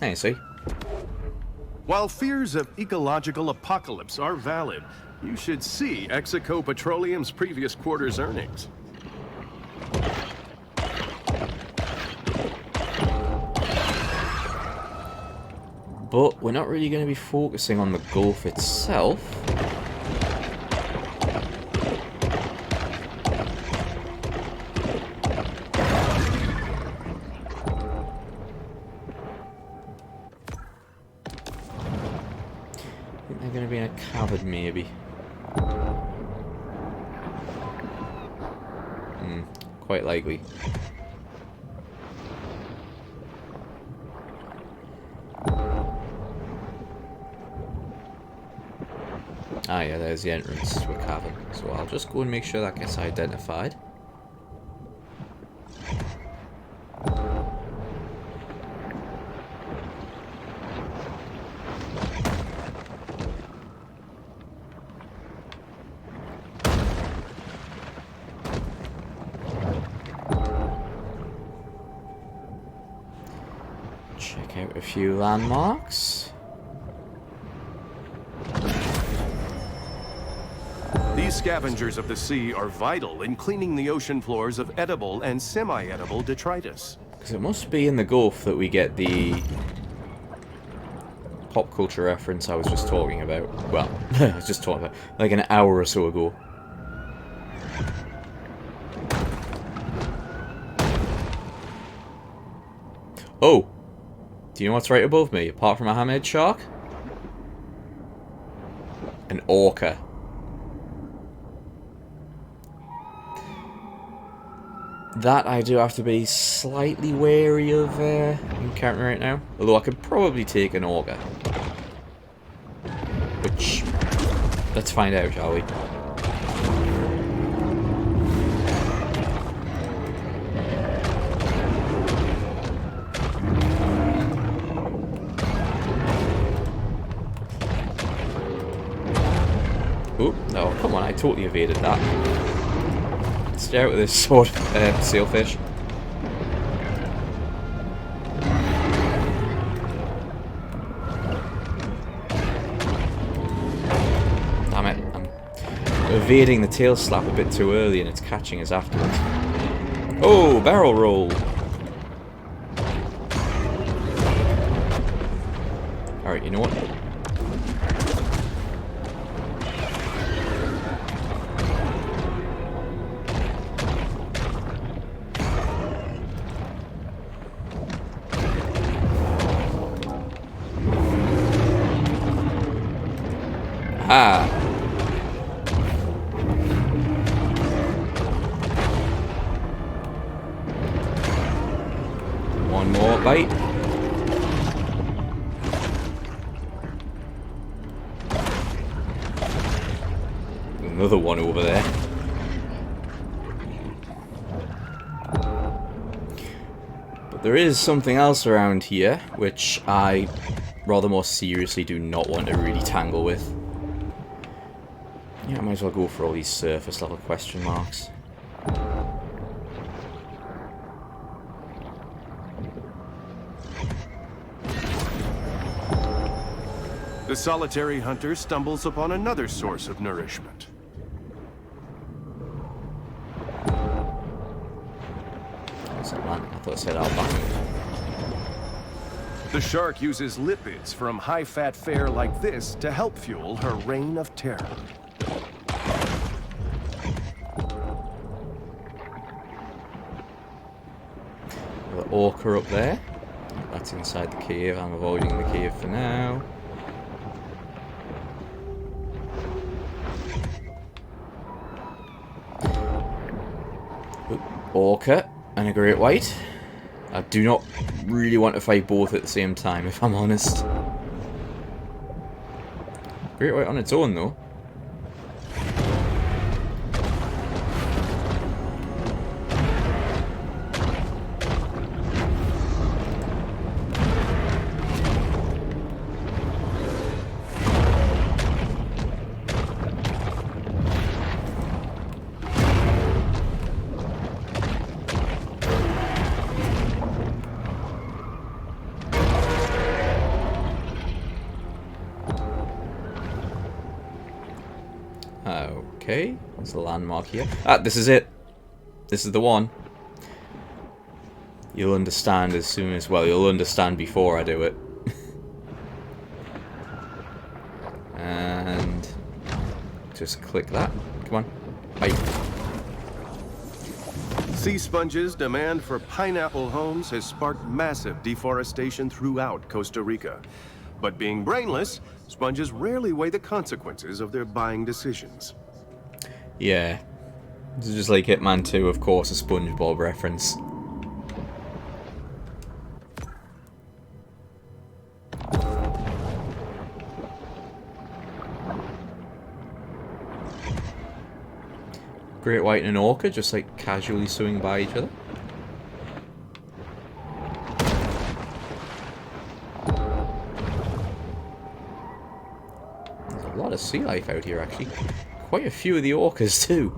Hey, see? While fears of ecological apocalypse are valid, you should see Execo Petroleum's previous quarter's earnings. But we're not really going to be focusing on the Gulf itself. I think they're going to be in a cavern, maybe. Quite likely. Ah yeah, there's the entrance to a cavern. So I'll just go and make sure that gets identified. Check out a few landmarks. These scavengers of the sea are vital in cleaning the ocean floors of edible and semi-edible detritus. Because it must be in the Gulf that we get the pop culture reference I was just talking about. Well, I was just talking about like an hour or so ago. Oh! Do you know what's right above me, apart from a hammerhead shark? An orca. That I do have to be slightly wary of encountering right now. Although I could probably take an orca. Which, let's find out, shall we? Oh, no, come on, I totally evaded that. Stay out with this sword, sailfish. Damn it, I'm evading the tail slap a bit too early and it's catching us afterwards. Oh, barrel roll! Alright, you know what? Ah. One more bite. Another one over there. But there is something else around here, which I rather more seriously do not want to really tangle with. Yeah, I might as well go for all these surface level question marks. The solitary hunter stumbles upon another source of nourishment. What's that, man? I thought it said albino. The shark uses lipids from high-fat fare like this to help fuel her reign of terror. The orca up there. That's inside the cave. I'm avoiding the cave for now. Oop, orca and a great white. I do not really want to fight both at the same time, if I'm honest. Great white on its own, though. Okay, there's a landmark here. Ah, this is it. This is the one. You'll understand as soon as... Well, you'll understand before I do it. And... just click that. Come on. Bye. Sea sponges' demand for pineapple homes has sparked massive deforestation throughout Costa Rica. But being brainless, sponges rarely weigh the consequences of their buying decisions. Yeah. This is just like Hitman 2, of course, a SpongeBob reference. Great white and an orca just like casually swimming by each other. There's a lot of sea life out here actually. Quite a few of the orcas too.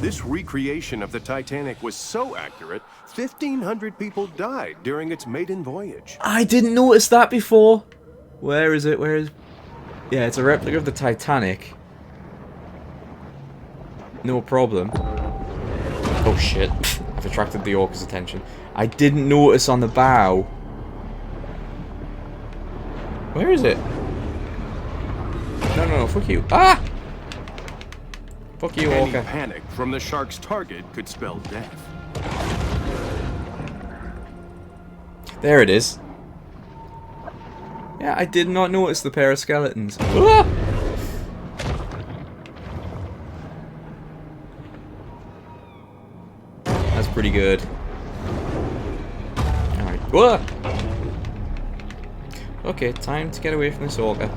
This recreation of the Titanic was so accurate, 1,500 people died during its maiden voyage. I didn't notice that before. Where is it? Where is... Yeah, it's a replica of the Titanic. No problem. Oh shit. I've attracted the orca's attention. I didn't notice on the bow. Where is it? No, fuck you. Ah! Fuck you, Any orca. panic from the shark's target could spell death. There it is. Yeah, I did not notice the pair of skeletons. Ah! That's pretty good. Alright. Whoa! Okay, time to get away from this orca.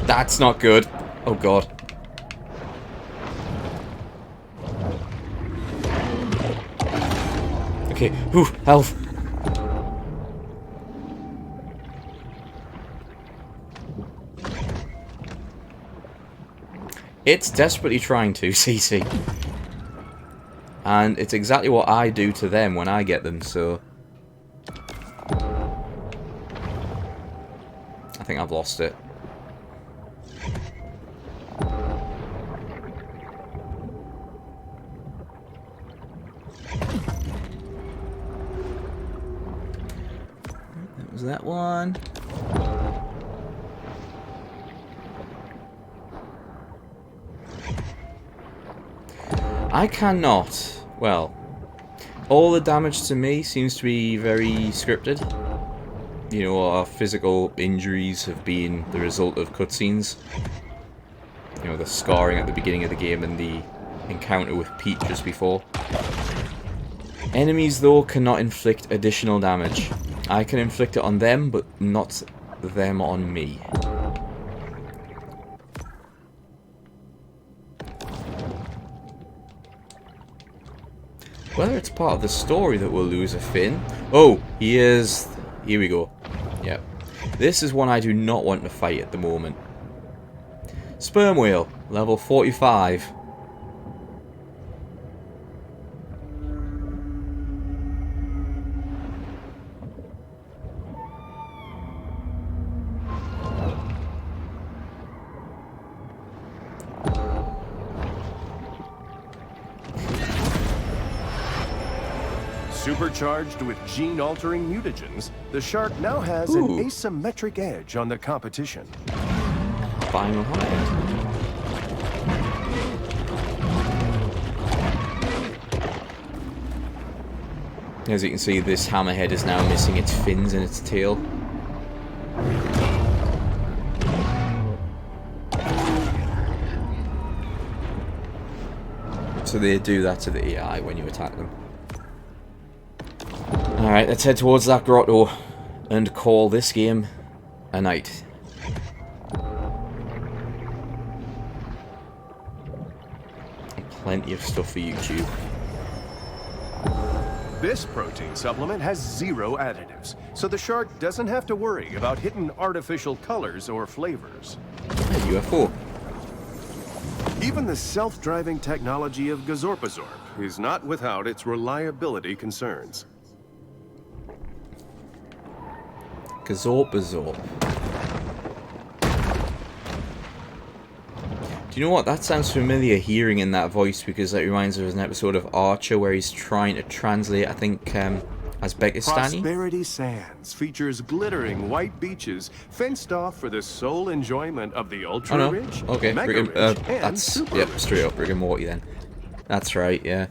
That's not good. Oh god. Okay, whew, health. It's desperately trying to, CC. And it's exactly what I do to them when I get them, so... I think I've lost it. That was that one. I cannot. Well, all the damage to me seems to be very scripted. You know, our physical injuries have been the result of cutscenes. You know, the scarring at the beginning of the game and the encounter with Pete just before. Enemies, though, cannot inflict additional damage. I can inflict it on them, but not them on me. Whether it's part of the story that we'll lose a fin... Oh, he is... Here we go. Yep. This is one I do not want to fight at the moment. Sperm whale, level 45. Supercharged with gene-altering mutagens, the shark now has an asymmetric edge on the competition. Final highlight. As you can see, this hammerhead is now missing its fins and its tail. So they do that to the AI when you attack them. Alright, let's head towards that grotto and call this game a night. Plenty of stuff for YouTube. This protein supplement has 0 additives, so the shark doesn't have to worry about hidden artificial colors or flavors. A UFO. Even the self-driving technology of Gazorpazorp is not without its reliability concerns. Gazorpazorp. Do you know what? That sounds familiar hearing in that voice, because that reminds us of an episode of Archer where he's trying to translate, I think, Uzbekistani? Prosperity Sands features glittering white beaches fenced off for the sole enjoyment of the ultra-rich, Okay, mega-rich, and that's super-rich. straight up Rick and Morty then. That's right, yeah.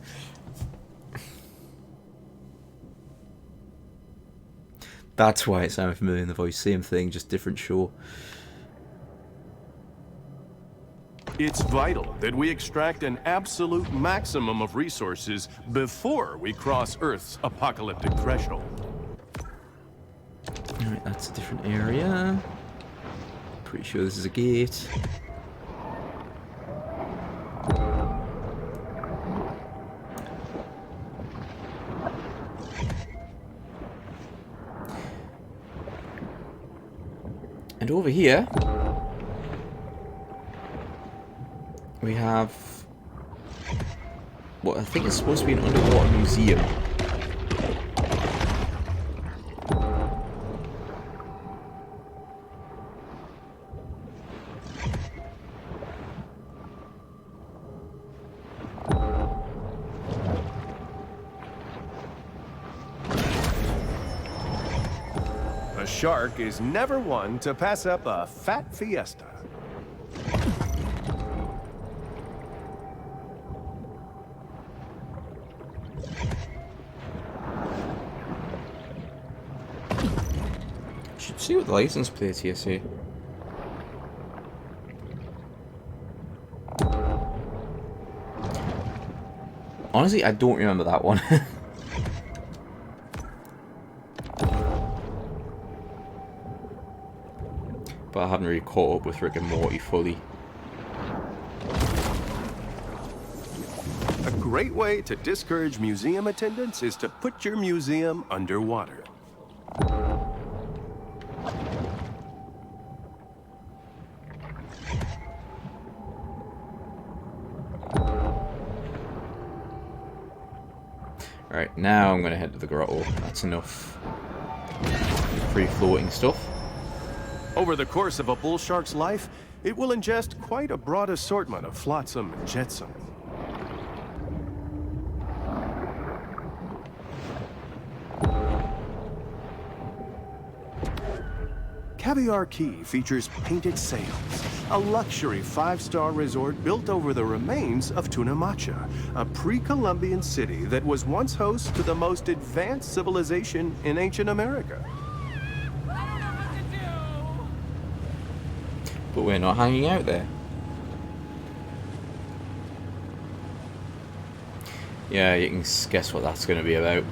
That's why it sounded familiar in the voice. Same thing, just different show. It's vital that we extract an absolute maximum of resources before we cross Earth's apocalyptic threshold. Alright, that's a different area. Pretty sure this is a gate. And over here we have what I think is supposed to be an underwater museum. A shark is never one to pass up a fat fiesta. Should see what the license plate here say. Honestly, I don't remember that one. But I haven't really caught up with Rick and Morty fully. A great way to discourage museum attendance is to put your museum underwater. Alright, now I'm going to head to the grotto. That's enough free-floating stuff. Over the course of a bull shark's life, it will ingest quite a broad assortment of flotsam and jetsam. Caviar Key features painted sails, a luxury 5-star resort built over the remains of Tunamacha, a pre-Columbian city that was once host to the most advanced civilization in ancient America. But we're not hanging out there. Yeah, you can guess what that's going to be about.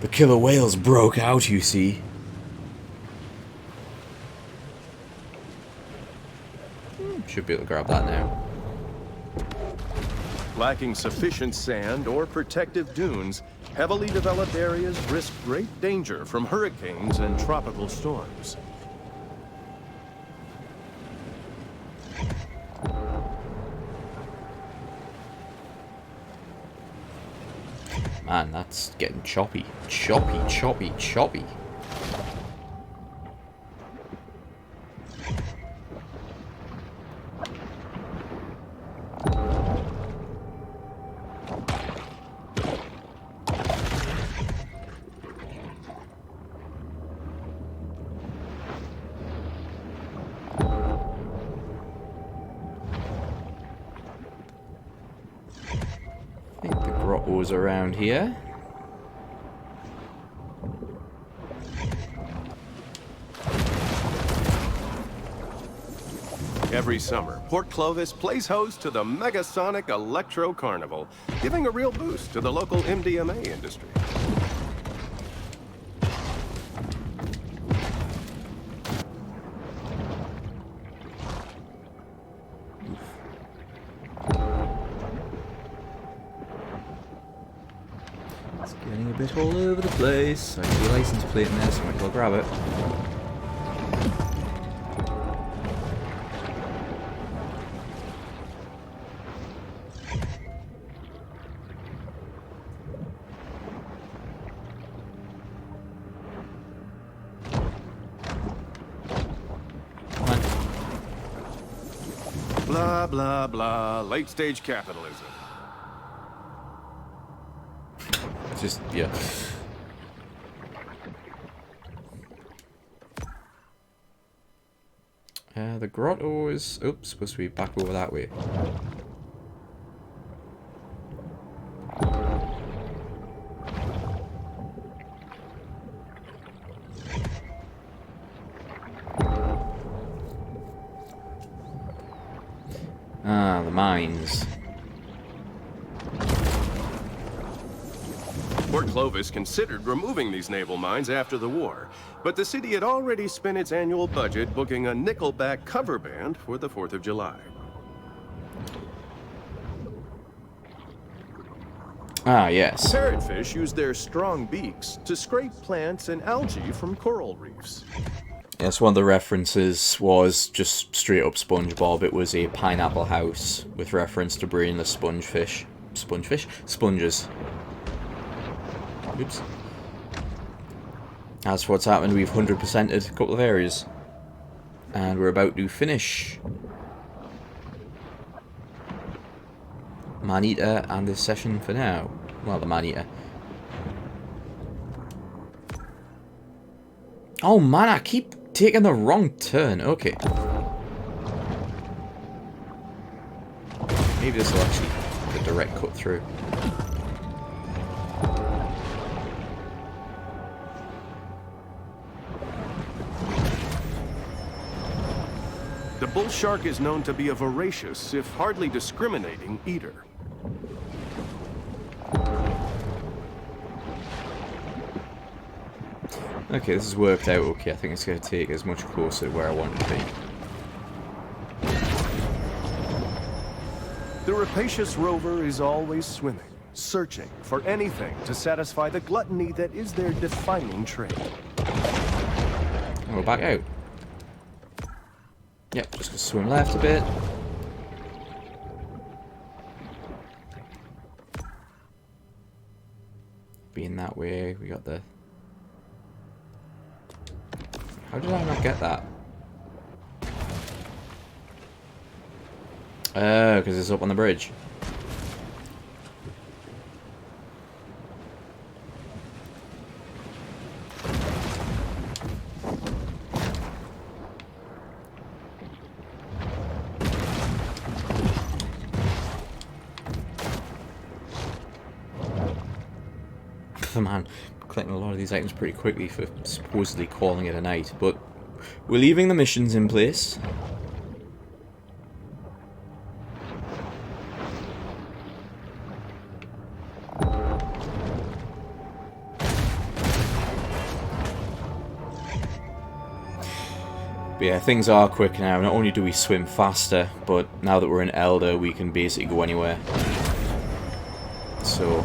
The killer whales broke out, you see. Should be able to grab that now. Lacking sufficient sand or protective dunes, heavily developed areas risk great danger from hurricanes and tropical storms. Man, that's getting choppy. Choppy, choppy, choppy. I think the grotto's around here. Every summer, Port Clovis plays host to the Megasonic Electro Carnival, giving a real boost to the local MDMA industry. It's getting a bit all over the place. I see a license plate in there, so I might as well grab it. Blah, blah, blah. Late-stage capitalism. Just, yeah. The grotto is... Oops, supposed to be back over that way. Ah, the mines. Port Clovis considered removing these naval mines after the war, but the city had already spent its annual budget booking a Nickelback cover band for the 4th of July. Ah, yes. Parrotfish use their strong beaks to scrape plants and algae from coral reefs. Yes, one of the references was just straight up SpongeBob. It was a pineapple house with reference to brainless spongefish. Spongefish? Sponges. Oops. As for what's happened, we've 100%ed a couple of areas. And we're about to finish Maneater and this session for now. Well, the Maneater. Oh man, I keep taking the wrong turn. Okay. Maybe this will actually be a direct cut through. The bull shark is known to be a voracious, if hardly discriminating, eater. Okay, this has worked out okay. I think it's going to take us much closer to where I want it to be. The rapacious rover is always swimming, searching for anything to satisfy the gluttony that is their defining trait. I'll go back out. Yep, just gonna swim left a bit. Being that way, we got the... How did I not get that? Oh, because it's up on the bridge. Man, collecting a lot of these items pretty quickly for supposedly calling it a night, but we're leaving the missions in place. But yeah, things are quick now. Not only do we swim faster, but now that we're in Elder, we can basically go anywhere. So...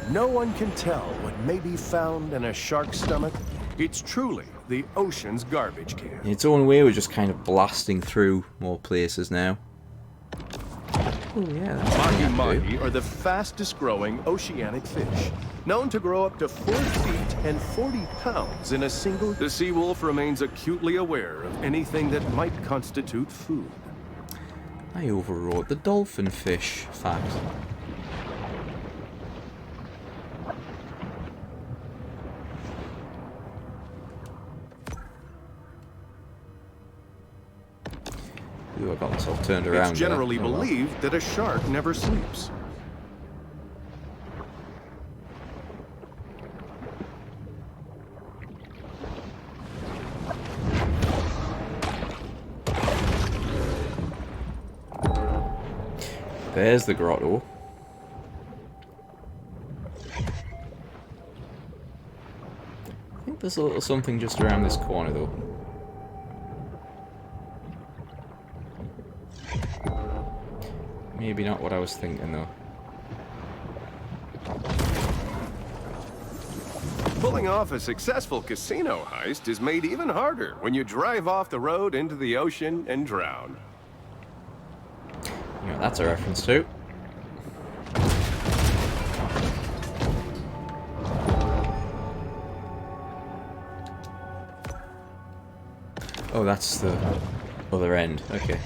No one can tell what may be found in a shark's stomach. It's truly the ocean's garbage can. In its own way, we're just kind of blasting through more places now. Oh yeah, that's Mahi-mahi are the fastest growing oceanic fish, known to grow up to 4 feet and 40 pounds in a single... The seawolf remains acutely aware of anything that might constitute food. I overrode the dolphin fish fact. Ooh, I got myself turned around. It's generally there. Oh, well. believed that a shark never sleeps. There's the grotto. I think there's a little something just around this corner though. Maybe not what I was thinking though. Pulling off a successful casino heist is made even harder when you drive off the road into the ocean and drown. You know, that's a reference to. Oh, that's the other end. Okay.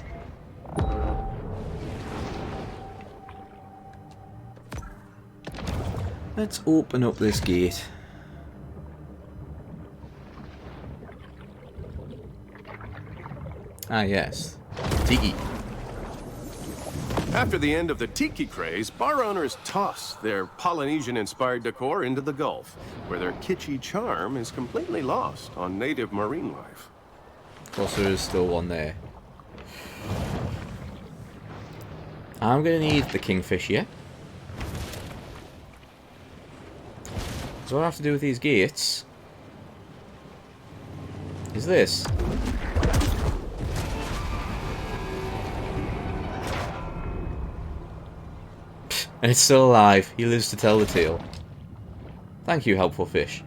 Let's open up this gate. Ah, yes. Tiki. After the end of the tiki craze, bar owners toss their Polynesian-inspired decor into the Gulf, where their kitschy charm is completely lost on native marine life. Of course, there is still one there. I'm going to need the kingfish here. So what I have to do with these gates is this. And it's still alive. He lives to tell the tale. Thank you, helpful fish.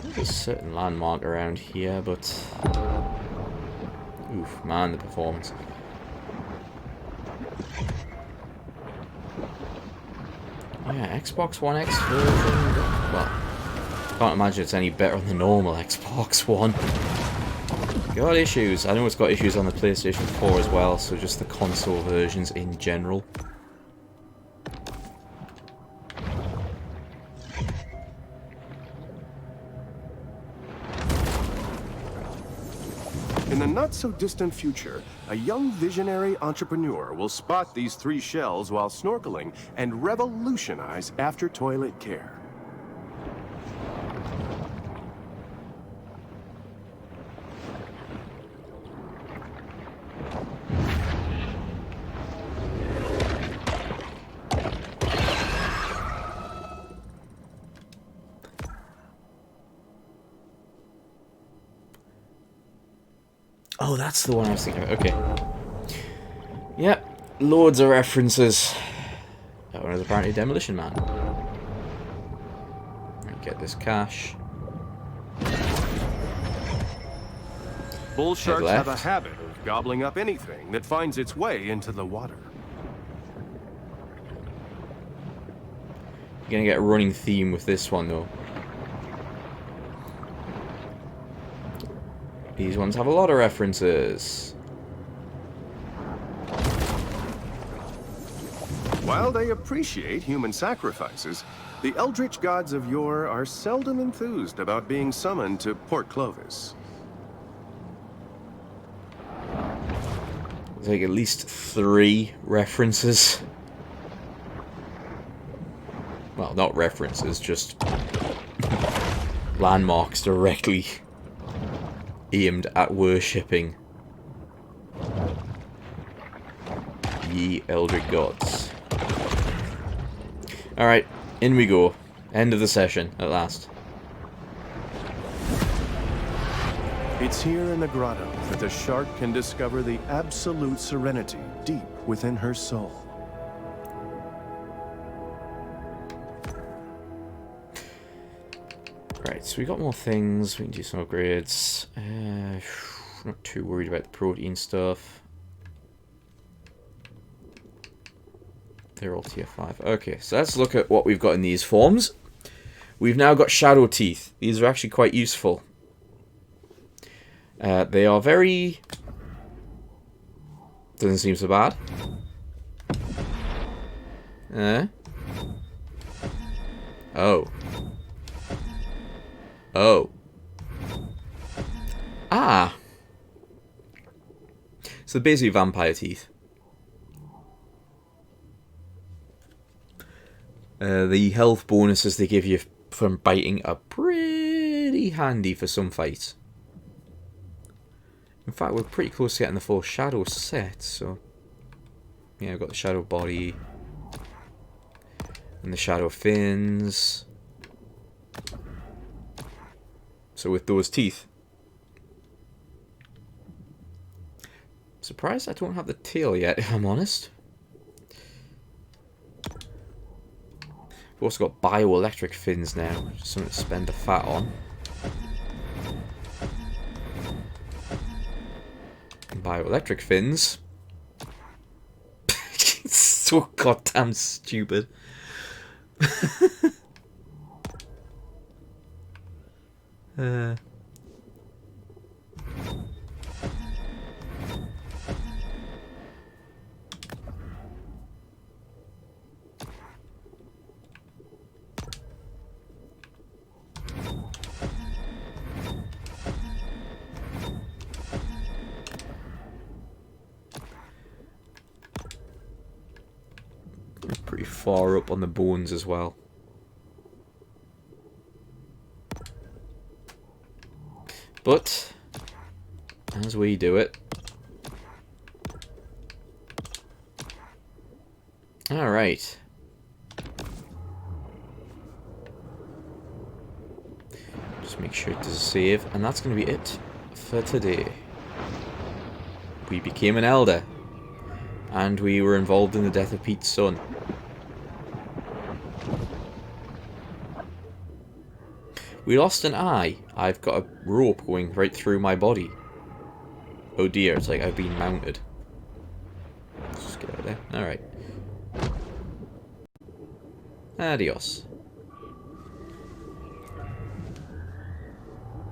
There's a certain landmark around here, but... oof, man, the performance. Yeah, Xbox One X version... well, can't imagine it's any better on the normal Xbox One. Got issues. I know it's got issues on the PlayStation 4 as well, so just the console versions in general. In the not-so-distant future, a young visionary entrepreneur will spot these 3 shells while snorkeling and revolutionize after-toilet care. Oh, that's the one I was thinking of. Okay. Yep, loads of references. That one is apparently Demolition Man. Get this cash. Bull sharks have a habit of gobbling up anything that finds its way into the water. You're gonna get a running theme with this one, though. These ones have a lot of references. While they appreciate human sacrifices, the eldritch gods of yore are seldom enthused about being summoned to Port Clovis. There's like at least 3 references. Well, not references, just landmarks directly aimed at worshipping ye eldritch gods. Alright, in we go. End of the session, at last. It's here in the grotto that the shark can discover the absolute serenity deep within her soul. Right, so we got more things. We can do some upgrades. Not too worried about the protein stuff. They're all tier 5. Okay, so let's look at what we've got in these forms. We've now got shadow teeth. These are actually quite useful. They are very... doesn't seem so bad. Oh. Oh. Ah. So basically vampire teeth. The health bonuses they give you from biting are pretty handy for some fights. In fact, we're pretty close to getting the full shadow set, so... yeah, I've got the shadow body. And the shadow fins. So with those teeth... surprised I don't have the tail yet, if I'm honest. We've also got bioelectric fins now, which is something to spend the fat on. And bioelectric fins So goddamn stupid. uh. Pretty far up on the bones as well. But as we do it. Alright. Just make sure to save, and that's going to be it for today. We became an elder, and we were involved in the death of Pete's son. We lost an eye. I've got a rope going right through my body. Oh dear, it's like I've been mounted. Let's just get out of there. Alright. Adios.